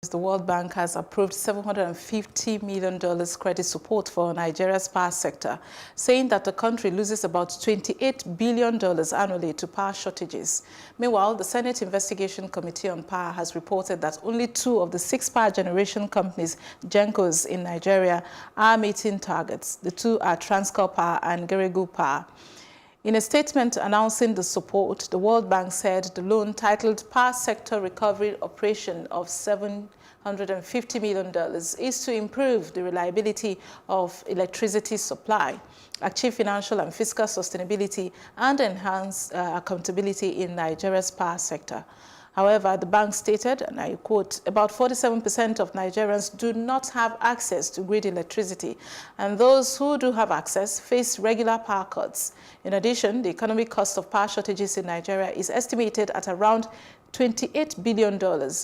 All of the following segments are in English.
The World Bank has approved $750 million credit support for Nigeria's power sector, saying that the country loses about $28 billion annually to power shortages. Meanwhile, the Senate Investigation Committee on Power has reported that only 2 of the 6 power generation companies, GENCOs, in Nigeria are meeting targets. The 2 are Transcorp Power and Geregu Power. In a statement announcing the support, the World Bank said the loan, titled Power Sector Recovery Operation of $750 million, is to improve the reliability of electricity supply, achieve financial and fiscal sustainability, and enhance accountability in Nigeria's power sector. However, the bank stated, and I quote, about 47% of Nigerians do not have access to grid electricity, and those who do have access face regular power cuts. In addition, the economic cost of power shortages in Nigeria is estimated at around $28 billion,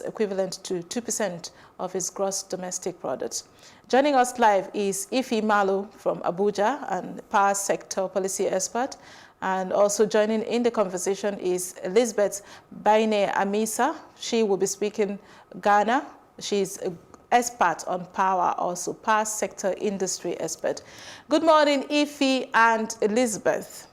equivalent to 2% of its gross domestic product. Joining us live is Ifeoma Malo from Abuja, and power sector policy expert. And also joining in the conversation is Elizabeth Biney Amissah. She will be speaking Ghana. She's an expert on power, also power sector industry expert. Good morning, Ify and Elizabeth.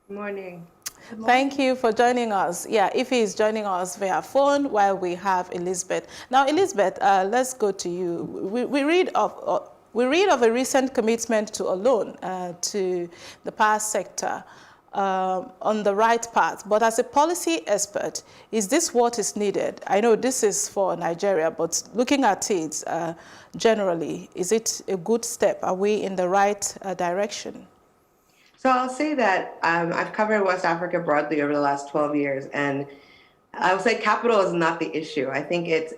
Good morning. Good morning. Thank you for joining us. Yeah, Ify is joining us via phone while we have Elizabeth. Now, Elizabeth, let's go to you. We read of a recent commitment to a loan to the power sector. On the right path. But as a policy expert, is this what is needed? I know this is for Nigeria, but looking at it generally, is it a good step? Are we in the right direction? So I'll say that I've covered West Africa broadly over the last 12 years, and I would say capital is not the issue. I think it's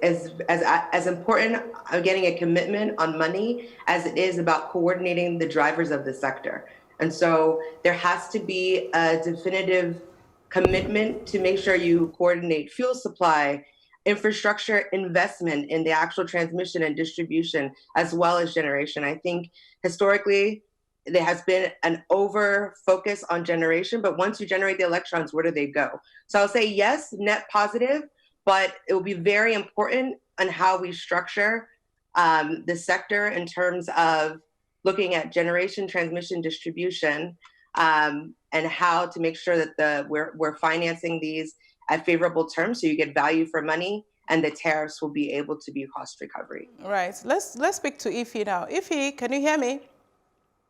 as important of getting a commitment on money as it is about coordinating the drivers of the sector. And so there has to be a definitive commitment to make sure you coordinate fuel supply, infrastructure investment in the actual transmission and distribution, as well as generation. I think historically, there has been an over focus on generation, but once you generate the electrons, where do they go? So I'll say yes, net positive, but it will be very important on how we structure the sector in terms of looking at generation, transmission, distribution, and how to make sure that we're financing these at favorable terms so you get value for money, and the tariffs will be able to be cost recovery. Right. Let's speak to Ify now. Ify, can you hear me?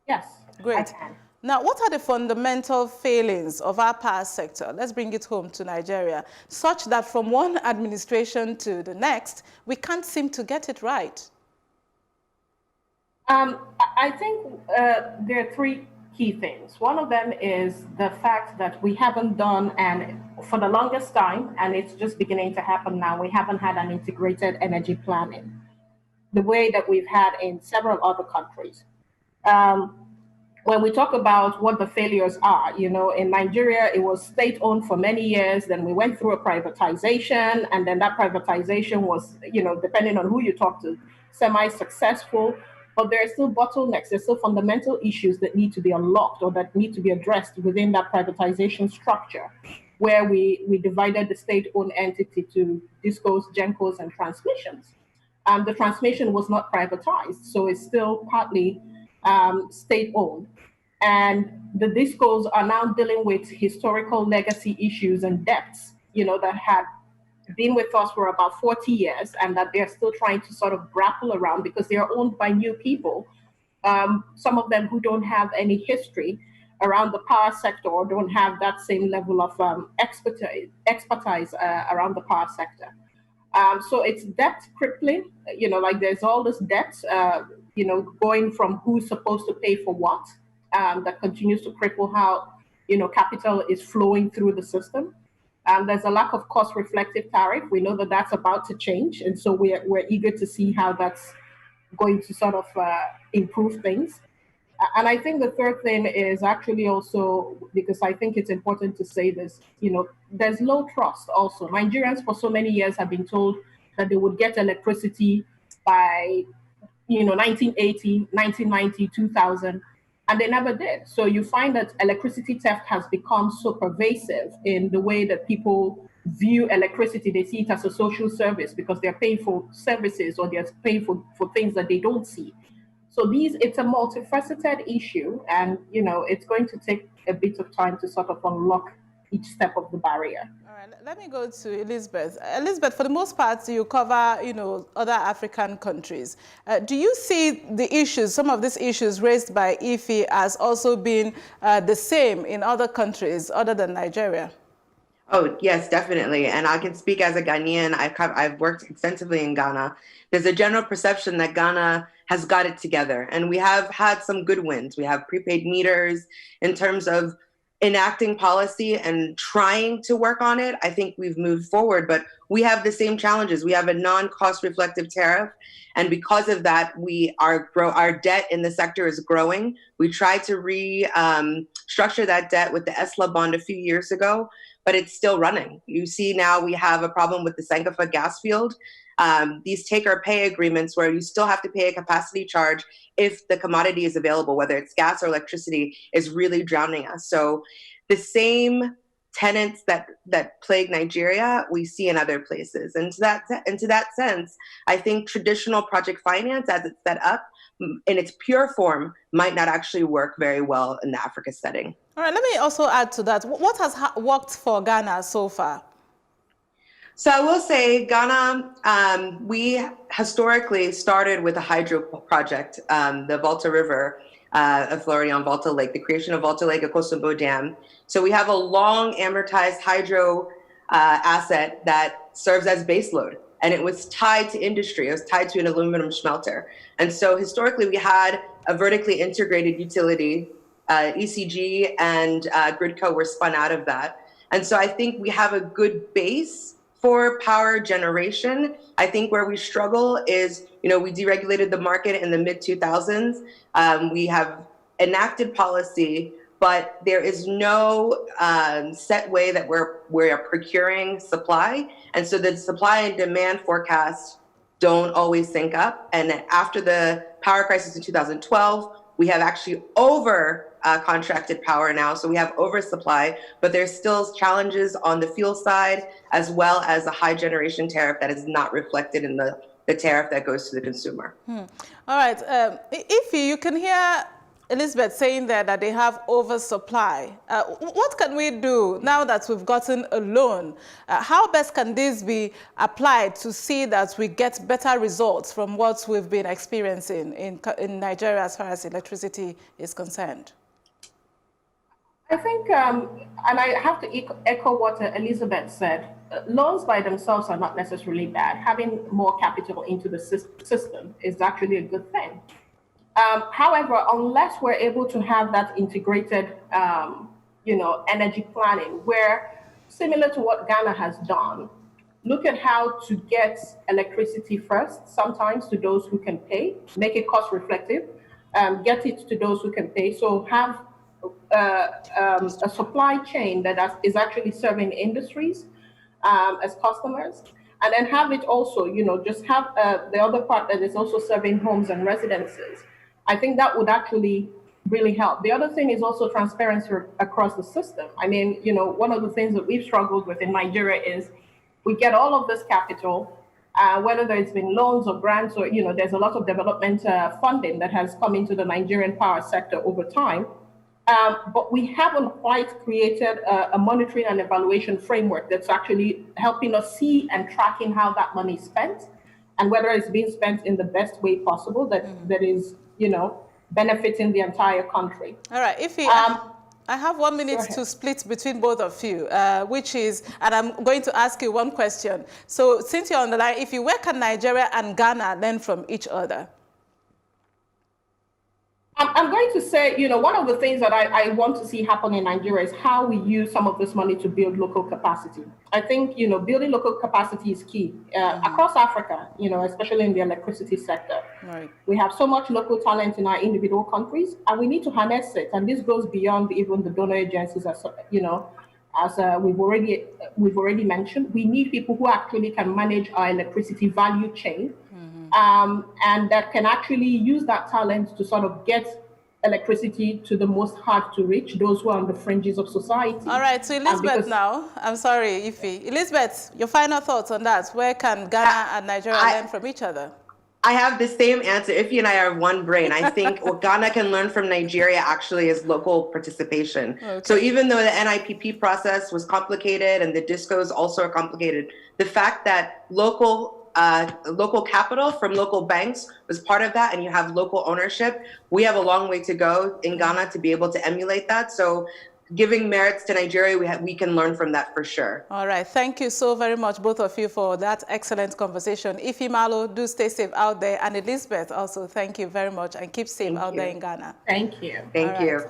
Yes, great. I can. Now, what are the fundamental failings of our power sector? Let's bring it home to Nigeria, such that from one administration to the next, we can't seem to get it right. I think there are 3 key things. One of them is the fact that we haven't done, and for the longest time, and it's just beginning to happen now, we haven't had an integrated energy planning, the way that we've had in several other countries. When we talk about what the failures are, you know, in Nigeria, it was state-owned for many years. Then we went through a privatization, and then that privatization was, you know, depending on who you talk to, semi-successful. But there are still bottlenecks. There's still fundamental issues that need to be unlocked or that need to be addressed within that privatization structure, where we divided the state-owned entity to discos, GENCOs, and transmissions. The transmission was not privatized, so it's still partly state-owned. And the discos are now dealing with historical legacy issues and debts, you know, that had been with us for about 40 years and that they're still trying to sort of grapple around because they are owned by new people, some of them who don't have any history around the power sector or don't have that same level of expertise around the power sector. So it's debt crippling, you know, like there's all this debt, you know, going from who's supposed to pay for what, that continues to cripple how, you know, capital is flowing through the system. There's a lack of cost-reflective tariff. We know that that's about to change, and so we're eager to see how that's going to sort of improve things. And I think the third thing is actually also, because I think it's important to say this, you know, there's low trust also. Nigerians for so many years have been told that they would get electricity by, you know, 1980, 1990, 2000. And they never did. So you find that electricity theft has become so pervasive in the way that people view electricity, they see it as a social service because they're paying for services or they're paying for things that they don't see. So it's a multifaceted issue, and it's going to take a bit of time to sort of unlock each step of the barrier. All right, let me go to Elizabeth. Elizabeth, for the most part, you cover, other African countries. Do you see the issues, some of these issues raised by Ife, as also being the same in other countries other than Nigeria? Oh, yes, definitely. And I can speak as a Ghanaian. I've worked extensively in Ghana. There's a general perception that Ghana has got it together. And we have had some good wins. We have prepaid meters in terms of enacting policy and trying to work on it. I think we've moved forward, but we have the same challenges. We have a non-cost reflective tariff. And because of that, our debt in the sector is growing. We tried to restructure that debt with the ESLA bond a few years ago, but it's still running. You see now we have a problem with the Sankofa gas field. These take or pay agreements where you still have to pay a capacity charge if the commodity is available, whether it's gas or electricity, is really drowning us. So the same tenets that plague Nigeria, we see in other places. And to that sense, I think traditional project finance as it's set up in its pure form might not actually work very well in the Africa setting. All right, let me also add to that. What has worked for Ghana so far? So I will say Ghana, we historically started with a hydro project, the Volta River of Florian Volta Lake, the creation of Volta Lake, Akosombo Dam. So we have a long amortized hydro asset that serves as baseload. And it was tied to industry. It was tied to an aluminum smelter. And so historically, we had a vertically integrated utility. ECG and Gridco were spun out of that. And so I think we have a good base for power generation. I think where we struggle is, we deregulated the market in the mid-2000s. We have enacted policy, but there is no set way that we're procuring supply. And so the supply and demand forecasts don't always sync up. And after the power crisis in 2012, we have actually over contracted power now. So we have oversupply, but there's still challenges on the fuel side, as well as a high generation tariff that is not reflected in the tariff that goes to the consumer. All right. Ife, you can hear Elizabeth saying that they have oversupply. What can we do now that we've gotten a loan? How best can this be applied to see that we get better results from what we've been experiencing in Nigeria as far as electricity is concerned? I think, and I have to echo what Elizabeth said, loans by themselves are not necessarily bad. Having more capital into the system is actually a good thing. However, unless we're able to have that integrated, energy planning, where similar to what Ghana has done, look at how to get electricity first, sometimes to those who can pay, make it cost reflective, get it to those who can pay. So have a supply chain that is actually serving industries as customers, and then have it also, just have the other part that is also serving homes and residences. I think that would actually really help. The other thing is also transparency across the system. I mean, one of the things that we've struggled with in Nigeria is we get all of this capital, whether it's been loans or grants or, there's a lot of development funding that has come into the Nigerian power sector over time. But we haven't quite created a monitoring and evaluation framework that's actually helping us see and tracking how that money is spent and whether it's being spent in the best way possible that is, benefiting the entire country. All right, Ife, I have 1 minute to split between both of you, which is, and I'm going to ask you one question. So since you're on the line, Ife, where can Nigeria and Ghana learn from each other? I'm going to say, one of the things that I want to see happen in Nigeria is how we use some of this money to build local capacity. I think, building local capacity is key across Africa, especially in the electricity sector. Right. We have so much local talent in our individual countries, and we need to harness it. And this goes beyond even the donor agencies, as we've already mentioned. We need people who actually can manage our electricity value chain. And that can actually use that talent to sort of get electricity to the most hard to reach, those who are on the fringes of society. All right, so Elizabeth now. I'm sorry, Ife. Elizabeth, your final thoughts on that. Where can Ghana and Nigeria learn from each other? I have the same answer. Ife and I are one brain. I think what Ghana can learn from Nigeria actually is local participation. Okay. So even though the NIPP process was complicated and the discos also are complicated, the fact that local capital from local banks was part of that, and you have local ownership, we have a long way to go in Ghana to be able to emulate that. So giving merits to Nigeria, we can learn from that for sure. All right. Thank you so very much, both of you, for that excellent conversation. Ifeoma Malo, do stay safe out there. And Elizabeth, also, thank you very much. And keep safe out there in Ghana. Thank you. Thank you.